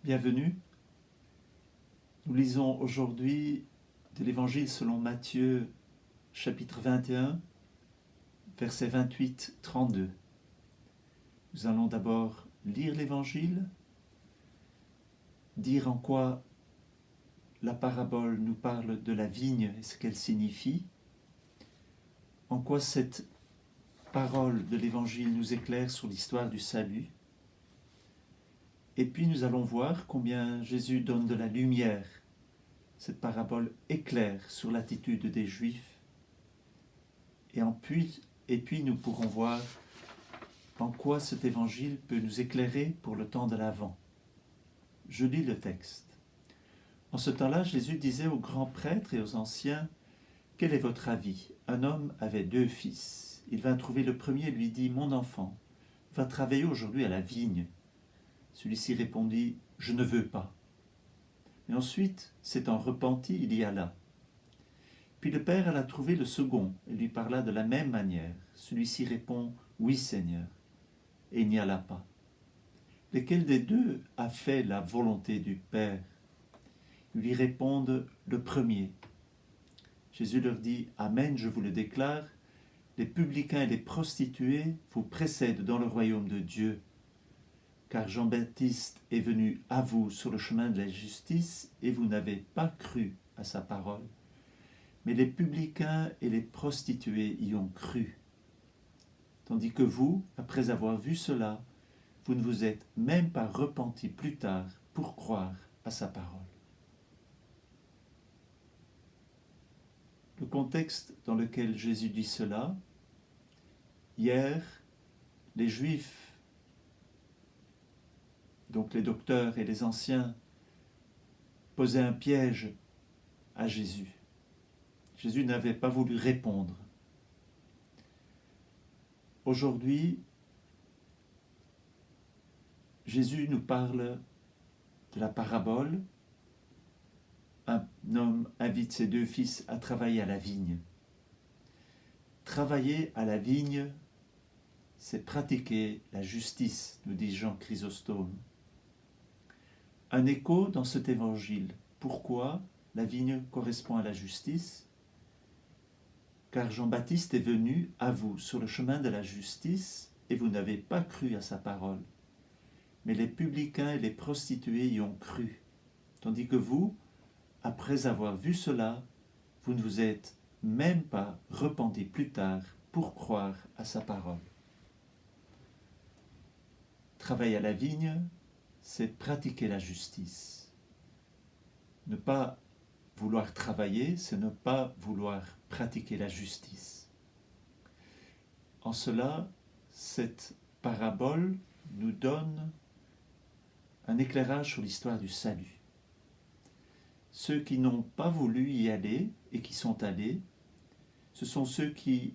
Bienvenue. Nous lisons aujourd'hui de l'Évangile selon Matthieu, chapitre 21, versets 28-32. Nous allons d'abord lire l'Évangile, dire en quoi la parabole nous parle de la vigne et ce qu'elle signifie, en quoi cette parole de l'Évangile nous éclaire sur l'histoire du salut. Et puis nous allons voir combien Jésus donne de la lumière. Cette parabole éclaire sur l'attitude des Juifs. Et puis nous pourrons voir en quoi cet évangile peut nous éclairer pour le temps de l'Avent. Je lis le texte. En ce temps-là, Jésus disait aux grands prêtres et aux anciens : « Quel est votre avis ? Un homme avait 2 fils. Il vint trouver le premier et lui dit : « Mon enfant, va travailler aujourd'hui à la vigne. » Celui-ci répondit : « Je ne veux pas. » Et ensuite, s'étant repenti, il y alla. Puis le père alla trouver le second et lui parla de la même manière. Celui-ci répond : « Oui, Seigneur. » Et il n'y alla pas. Lequel des 2 a fait la volonté du Père ? Ils lui répondent : « Le premier. » Jésus leur dit : « Amen, je vous le déclare, les publicains et les prostituées vous précèdent dans le royaume de Dieu. Car Jean-Baptiste est venu à vous sur le chemin de la justice et vous n'avez pas cru à sa parole. Mais les publicains et les prostituées y ont cru. Tandis que vous, après avoir vu cela, vous ne vous êtes même pas repentis plus tard pour croire à sa parole. » Le contexte dans lequel Jésus dit cela, hier, les Juifs, donc les docteurs et les anciens, posaient un piège à Jésus. Jésus n'avait pas voulu répondre. Aujourd'hui, Jésus nous parle de la parabole. Un homme invite ses 2 fils à travailler à la vigne. Travailler à la vigne, c'est pratiquer la justice, nous dit Jean Chrysostome. Un écho dans cet évangile. Pourquoi la vigne correspond à la justice ? Car Jean-Baptiste est venu à vous sur le chemin de la justice et vous n'avez pas cru à sa parole. Mais les publicains et les prostituées y ont cru. Tandis que vous, après avoir vu cela, vous ne vous êtes même pas repentis plus tard pour croire à sa parole. Travailler à la vigne, c'est pratiquer la justice. Ne pas vouloir travailler, c'est ne pas vouloir pratiquer la justice. En cela, cette parabole nous donne un éclairage sur l'histoire du salut. Ceux qui n'ont pas voulu y aller et qui sont allés, ce sont ceux qui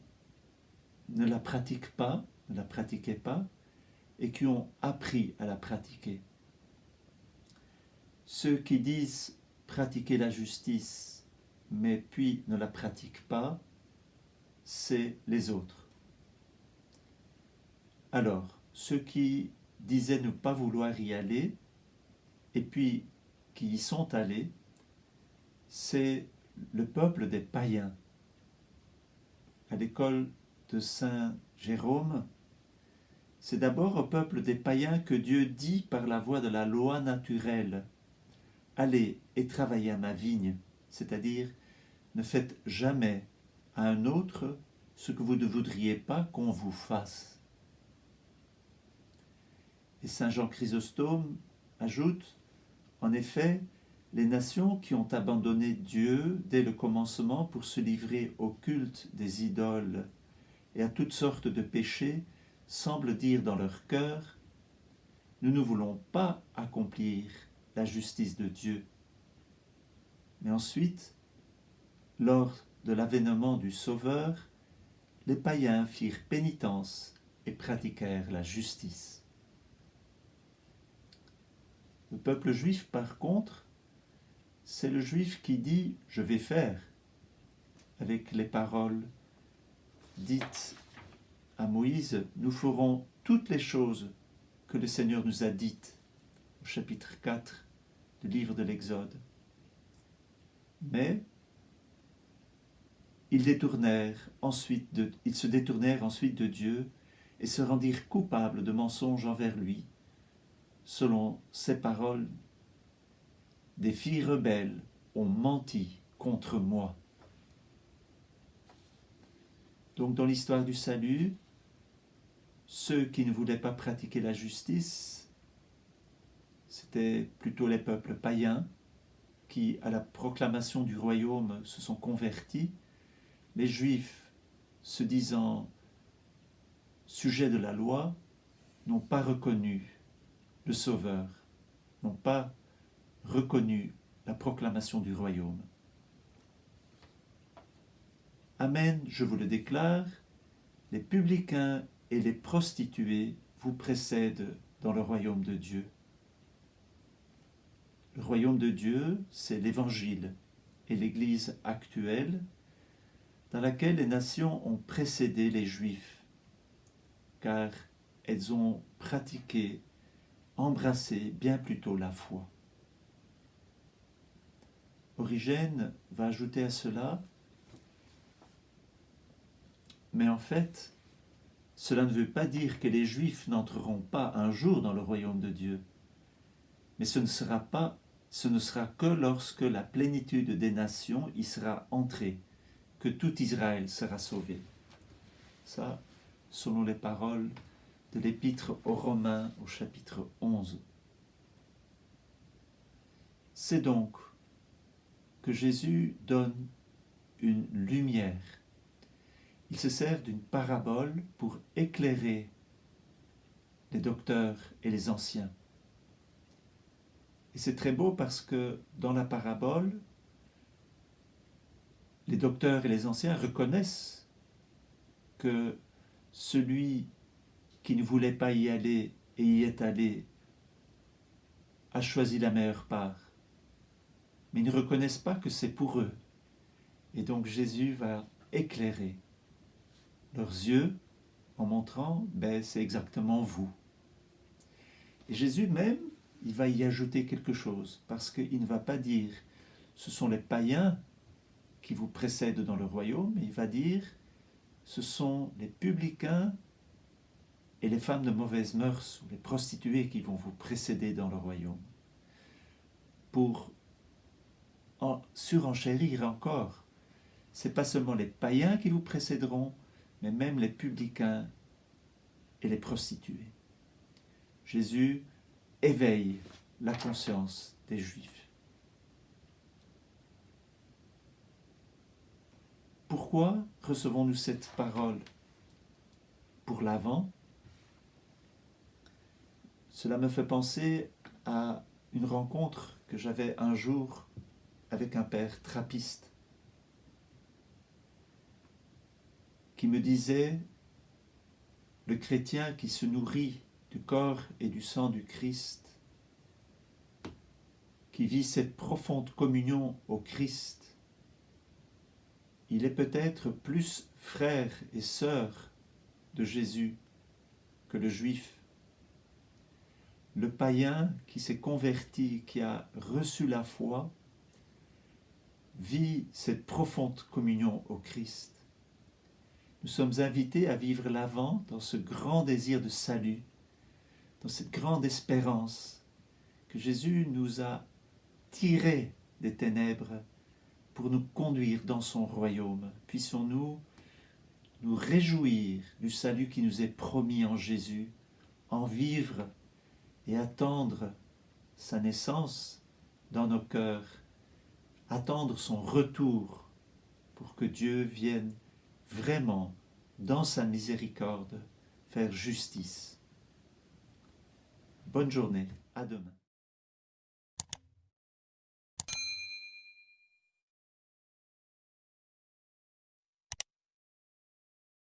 ne la pratiquent pas, ne la pratiquaient pas, et qui ont appris à la pratiquer. Ceux qui disent pratiquer la justice, mais puis ne la pratiquent pas, c'est les autres. Alors, ceux qui disaient ne pas vouloir y aller, et puis qui y sont allés, c'est le peuple des païens. À l'école de Saint Jérôme, c'est d'abord au peuple des païens que Dieu dit par la voie de la loi naturelle : « Allez et travaillez à ma vigne », c'est-à-dire ne faites jamais à un autre ce que vous ne voudriez pas qu'on vous fasse. Et Saint Jean Chrysostome ajoute : « En effet, les nations qui ont abandonné Dieu dès le commencement pour se livrer au culte des idoles et à toutes sortes de péchés semblent dire dans leur cœur : nous ne voulons pas accomplir la justice de Dieu. Mais ensuite, lors de l'avènement du Sauveur, les païens firent pénitence et pratiquèrent la justice. Le peuple juif, par contre, c'est le juif qui dit « je vais faire » avec les paroles dites à Moïse : « Nous ferons toutes les choses que le Seigneur nous a dites » au chapitre 4 le livre de l'Exode. Mais ils se détournèrent ensuite de Dieu et se rendirent coupables de mensonges envers lui, selon ces paroles, des filles rebelles ont menti contre moi. Donc dans l'histoire du salut, ceux qui ne voulaient pas pratiquer la justice, c'était plutôt les peuples païens qui, à la proclamation du royaume, se sont convertis. Les Juifs, se disant sujets de la loi, n'ont pas reconnu le Sauveur, n'ont pas reconnu la proclamation du royaume. Amen, je vous le déclare, les publicains et les prostituées vous précèdent dans le royaume de Dieu. Le royaume de Dieu, c'est l'Évangile et l'Église actuelle, dans laquelle les nations ont précédé les Juifs, car elles ont pratiqué, embrassé bien plus tôt la foi. Origène va ajouter à cela, mais en fait, cela ne veut pas dire que les Juifs n'entreront pas un jour dans le royaume de Dieu, mais ce ne sera que lorsque la plénitude des nations y sera entrée, que tout Israël sera sauvé. Ça, selon les paroles de l'Épître aux Romains au chapitre 11. C'est donc que Jésus donne une lumière. Il se sert d'une parabole pour éclairer les docteurs et les anciens. Et c'est très beau parce que dans la parabole, les docteurs et les anciens reconnaissent que celui qui ne voulait pas y aller et y est allé a choisi la meilleure part. Mais ils ne reconnaissent pas que c'est pour eux. Et donc Jésus va éclairer leurs yeux en montrant, c'est exactement vous. Et Jésus même, il va y ajouter quelque chose, parce qu'il ne va pas dire, ce sont les païens qui vous précèdent dans le royaume, mais il va dire, ce sont les publicains et les femmes de mauvaise mœurs, ou les prostituées qui vont vous précéder dans le royaume. Pour surenchérir encore, ce n'est pas seulement les païens qui vous précéderont, mais même les publicains et les prostituées. Jésus éveille la conscience des Juifs. Pourquoi recevons-nous cette parole pour l'Avent? Cela me fait penser à une rencontre que j'avais un jour avec un père trappiste qui me disait, le chrétien qui se nourrit du corps et du sang du Christ, qui vit cette profonde communion au Christ, il est peut-être plus frère et sœur de Jésus que le juif. Le païen qui s'est converti, qui a reçu la foi, vit cette profonde communion au Christ. Nous sommes invités à vivre l'Avent dans ce grand désir de salut, dans cette grande espérance que Jésus nous a tirés des ténèbres pour nous conduire dans son royaume. Puissions-nous nous réjouir du salut qui nous est promis en Jésus, en vivre et attendre sa naissance dans nos cœurs, attendre son retour pour que Dieu vienne vraiment, dans sa miséricorde, faire justice. Bonne journée, à demain.